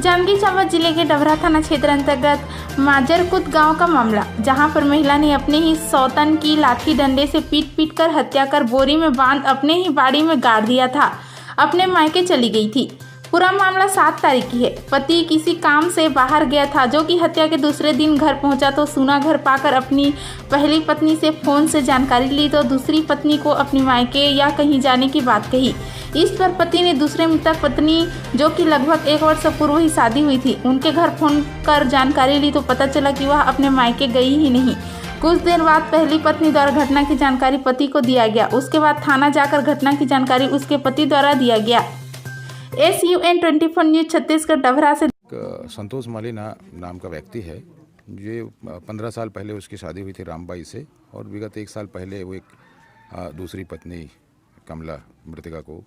जांजगीर चांपा जिले के डभरा थाना क्षेत्र अंतर्गत माजरकुद गांव का मामला, जहां पर महिला ने अपने ही सौतन की लाठी डंडे से पीट कर हत्या कर बोरी में बांध अपने ही बाड़ी में गाड़ दिया था। अपने मायके चली गई थी। पूरा मामला 7 तारीख की है। पति किसी काम से बाहर गया था, जो कि हत्या के दूसरे दिन घर पहुंचा तो सूना घर पाकर अपनी पहली पत्नी से फोन से जानकारी ली तो दूसरी पत्नी को अपनी मायके या कहीं जाने की बात कही। इस पर पति ने दूसरे मृतक पत्नी, जो कि लगभग 1 वर्ष पूर्व ही शादी हुई थी, उनके घर फोन कर जानकारी ली तो पता चला कि वह अपने मायके गई ही नहीं। कुछ देर बाद पहली पत्नी द्वारा घटना की जानकारी पति को दिया गया। उसके बाद थाना जाकर घटना की जानकारी उसके पति द्वारा दिया गया। SUN 24 न्यूज छत्तीसगढ़ डभरा से संतोष माली नाम का व्यक्ति है। ये 15 साल पहले उसकी शादी हुई थी रामबाई से, और विगत 1 साल पहले वो एक दूसरी पत्नी कमला मृतिका को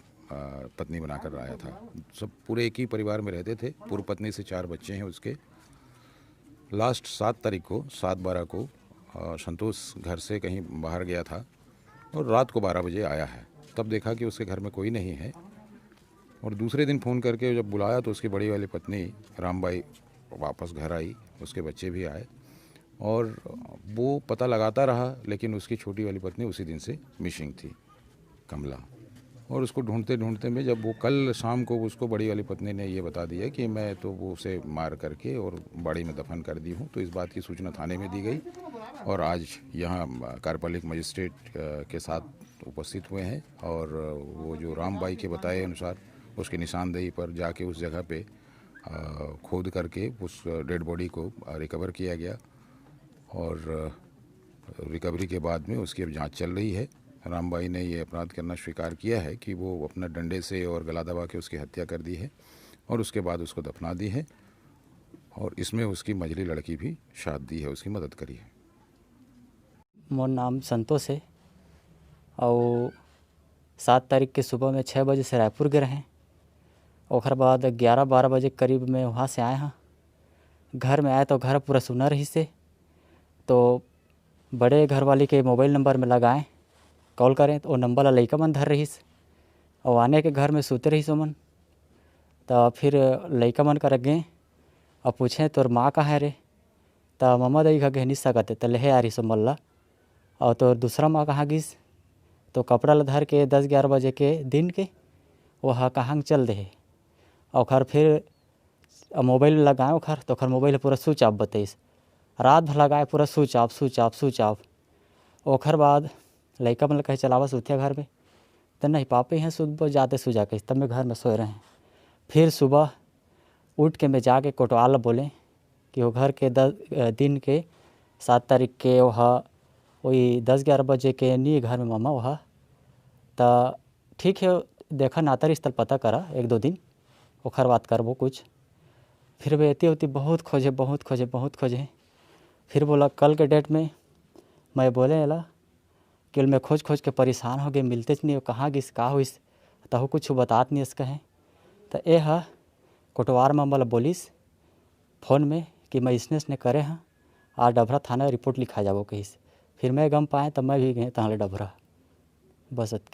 पत्नी बनाकर लाया था। सब पूरे एक ही परिवार में रहते थे। पूर्व पत्नी से 4 बच्चे हैं उसके। लास्ट 7 तारीख को 7/12 को संतोष घर से कहीं बाहर गया था और रात को 12 बजे आया है। तब देखा कि उसके घर में कोई नहीं है, और दूसरे दिन फ़ोन करके जब बुलाया तो उसकी बड़ी वाली पत्नी रामबाई वापस घर आई, उसके बच्चे भी आए, और वो पता लगाता रहा, लेकिन उसकी छोटी वाली पत्नी उसी दिन से मिसिंग थी, कमला। और उसको ढूंढते ढूंढते में जब वो कल शाम को उसको बड़ी वाली पत्नी ने ये बता दिया कि मैं तो वो उसे मार करके और बाड़ी में दफन कर दी हूँ, तो इस बात की सूचना थाने में दी गई, और आज यहाँ कार्यपालिक मजिस्ट्रेट के साथ उपस्थित हुए हैं। और वो जो रामबाई के बताए अनुसार उसकी निशानदेही पर जाके उस जगह पे खोद करके उस डेड बॉडी को रिकवर किया गया, और रिकवरी के बाद में उसकी अब जांच चल रही है। रामबाई ने ये अपराध करना स्वीकार किया है कि वो अपना डंडे से और गला दबा के उसकी हत्या कर दी है, और उसके बाद उसको दफना दी है, और इसमें उसकी मझली लड़की भी साथ दी है, उसकी मदद करी है। मोर नाम संतोष है, और 7 तारीख के सुबह में 6 बजे से रायपुर गए हैं। और बाद 11-12 बजे करीब में वहाँ से आए हैं। घर में आए तो घर पूरा सुना रही से, तो बड़े घर वाली के मोबाइल नंबर में लगाएं, कॉल करें तो वो नंबर ला लइका मन धर रहीस, और आने के घर में सूते रहीस ओमन। तो फिर लइका मन कर गए और पूछें तोर माँ कहाँ है रे, तो मम्मा दई घगे नहीं सकते, तो लेहे आ रही सो मल्ला। और तो दूसरा माँ कहाँ गिस, तो कपड़ा ला धर के 10-11 बजे के दिन के वह कहाँ चल दे। और फिर मोबाइल लगाए ओखर, तो ओखर मोबाइल पूरा स्विच ऑफ बताइस। रात भर लगाए पूरा स्विच ऑफ। ओखर बाद लड़का मतलब कहे चलावा सूते घर में, तो नहीं पापे हैं सुबह जाते सुजा के, तब मैं घर में सोए रहे। फिर सुबह उठ के मैं जाके कोटवाल बोले कि वो घर के 10 दिन के 7 तारीख के वही 10-11 बजे के नहीं घर में मामा वह। तो ठीक है, देखा नातर स्थल पता करा 1-2 दिन, ओखर बात करबो कुछ। फिर वे एती बहुत खोजे। फिर बोला कल के डेट में मैं बोले एला कि मैं खोज के परेशान हो गए, मिलते नहीं, कहाँ गिस का होइस, तहु कुछ बातात नहीं इसका है। तो ये कोटवार में मला बोलिस फ़ोन में कि मैं इसने करे हाँ, आज डभरा थाना रिपोर्ट लिखा जाबो कहिस। फिर मैं गम पाए, तब मैं भी गए तहाँ डभरा बस।